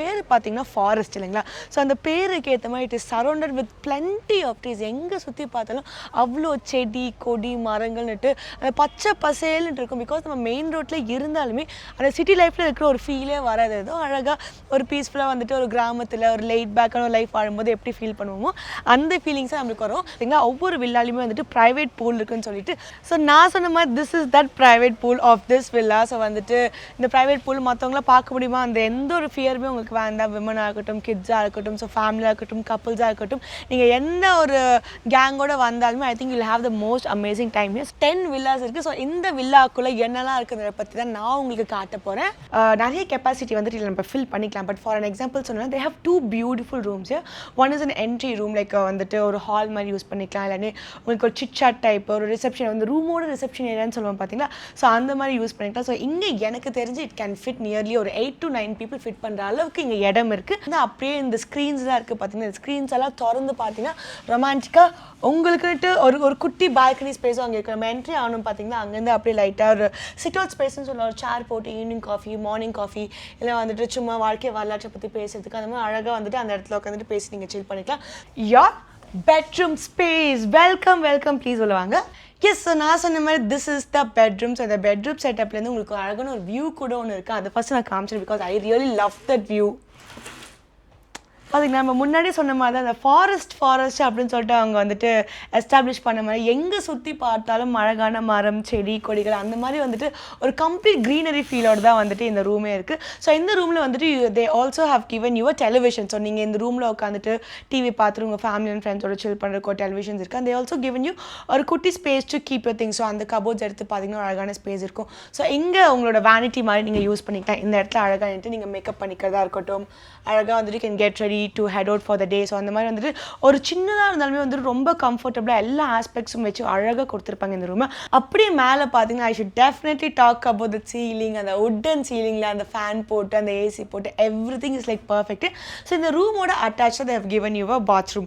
பேர் பார்த்தீங்கன்னா ஃபாரஸ்ட் இல்லைங்களா. ஸோ அந்த பேருக்கு ஏற்ற மாதிரி it is surrounded with plenty of trees. எங்கே சுற்றி பார்த்தாலும் அவ்வளோ செடி கொடி மரங்கள்னுட்டு அந்த பச்சை பசேல்னுட்டு இருக்கும். பிகாஸ் நம்ம மெயின் ரோட்டில் இருந்தாலுமே அந்த சிட்டி லைஃப்பில் இருக்கிற ஒரு ஃபீலே வராது. ஏதோ அழகாக ஒரு பீஸ்ஃபுல்லாக வந்துட்டு ஒரு கிராமத்தில் ஒரு லைட் பேக்கான ஒரு லைஃப் வாழும்போது எப்படி ஃபீல் பண்ணுவோமோ அந்த ஃபீலிங்ஸாக நம்மளுக்கு வரும். சரிங்களா. ஒவ்வொரு வில்லாலையுமே வந்துட்டு ப்ரைவேட் பூல் இருக்குன்னு சொல்லிட்டு, ஸோ நான் சொன்ன மாதிரி this is that private pool of this villa. So வந்துட்டு இந்த ப்ரைவேட் பூல் மற்றவங்களாம் பார்க்க முடியுமா, அந்த எந்த ஒரு ஃபியருமே உங்களுக்கு வேண்டாம். விமனாக இருக்கட்டும், கிட்ஸாக இருக்கட்டும், ஸோ ஃபேமிலியாக இருக்கட்டும், கப்புள்ஸாக இருக்கட்டும், நீங்கள் எந்த ஒரு கேங்கோட வந்தாலுமே I think you will have the most amazing time here. 10 villas இருக்குது. ஸோ இந்த வில்லாக்குள்ளே என்னெல்லாம் இருக்குதுன்றத பற்றி தான் நான் உங்களுக்கு காட்ட போகிறேன். நிறைய கெப்பாசிட்டி வந்துட்டு இல்லை நம்ம ஃபில் பண்ணிக்கலாம். பட் ஃபார் அன் எக்ஸாம்பிள் சொன்னால் they have 2 beautiful rooms. One is an entry room, like வந்துட்டு ஒரு ஹால் மாதிரி யூஸ் பண்ணிக்கலாம். இல்லைன்னு உங்களுக்கு ஒரு சிட்சாட் டைப் ஒரு ரிசப்ஷன் வந்து ரூமோட ரிசப்ஷன் ஏரியான்னு சொல்லுவோம் பார்த்தீங்களா. ஸோ அந்த மாதிரி யூஸ் பண்ணிக்கலாம். ஸோ இங்கே எனக்கு தெரிஞ்சு இட் கேன் ஃபிட் நியர்லி ஒரு 8 to 9 பீப்புள் ஃபிட் பண்ணுற அளவுக்கு இங்கே இடம் இருக்குது. அப்படியே இந்த ஸ்க்ரீன்ஸ்லாம் இருக்குது பார்த்தீங்கன்னா, இந்த ஸ்க்ரீன்ஸ் எல்லாம் திறந்து பார்த்தீங்கன்னா ரொமான்டிக்காக உங்களுக்குன்ட்டு ஒரு குட்டி பால்கனி ஸ்பேஸும் அங்கே இருக்குது. நம்ம என்ட்ரி ஆகணும் பார்த்தீங்கன்னா அங்கேருந்து அப்படியே லைட்டாக ஒரு சிட் அவுட் ஸ்பேஸ்ன்னு சொல்லலாம். ஒரு சேர் போட்டு ஈவினிங் காஃபி மார்னிங் காஃபி இல்லை வந்துட்டு சும்மா வாழ்க்கை வரலாற்றை பற்றி பேசுறதுக்கு அந்த மாதிரி அழகாக வந்துட்டு அந்த இடத்துல உட்காந்துட்டு பேசி நீங்கள் சில் பண்ணிக்கலாம். யார் bedroom space, welcome welcome please சொல்லுவாங்க. எஸ், ஸோ நான் சொன்ன மாதிரி this is the bedroom. So அந்த பெட்ரூம் செட்டப்லேருந்து உங்களுக்கு அழகான ஒரு வியூ கூட ஒன்று இருக்குது. அதை ஃபஸ்ட்டு நான் காமிச்சேன் because I really love that view. அதுக்கு நம்ம முன்னாடி சொன்ன மாதிரி தான் அந்த ஃபாரஸ்ட் அப்படின்னு சொல்லிட்டு அவங்க வந்துட்டு எஸ்டாப்ளிஷ் பண்ண மாதிரி எங்கே சுற்றி பார்த்தாலும் அழகான மரம் செடி கொடிகள் அந்த மாதிரி வந்துட்டு ஒரு கம்ப்ளீட் க்ரீனரி ஃபீலோடு தான் வந்துட்டு இந்த ரூமே இருக்குது. ஸோ இந்த ரூமில் வந்துட்டு they also have given your television. So நீங்கள் இந்த ரூமில் உட்காந்துட்டு டிவி பார்த்துட்டு உங்கள் ஃபேமிலி அண்ட் ஃப்ரெண்ட்ஸோட சில் பண்ணுறக்கோ டெலிவிஷன்ஸ் இருக்குது. And they also given you ஒரு குட்டி space to keep your things. So அந்த கபோர்ட்ஸ் எடுத்து பார்த்தீங்கன்னா அழகான ஸ்பேஸ் இருக்கும். ஸோ இங்கே உங்களோட வேனிட்டி மாதிரி நீங்கள் யூஸ் பண்ணிக்கலாம். இந்த இடத்துல அழகாக நின்று நீங்கள் மேக்கப் பண்ணிக்கிறதா இருக்கட்டும், அழகாக வந்துட்டு can get ready to head out for the day. So அந்த மாதிரி வந்துட்டு ஒரு சின்னதாக இருந்தாலுமே வந்துட்டு ரொம்ப கம்ஃபர்டபுளாக எல்லா ஆஸ்பெக்ட்ஸும் வச்சு அழகாக கொடுத்துருப்பாங்க இந்த ரூமை. அப்படியே மேலே பார்த்தீங்கன்னா I should definitely talk about the ceiling. அந்த வுட்டன் சீலிங்கில் அந்த ஃபேன் போட்டு அந்த ஏசி போட்டு everything is like perfect. So இந்த ரூமோட அட்டாச்சாக they have given you a bathroom.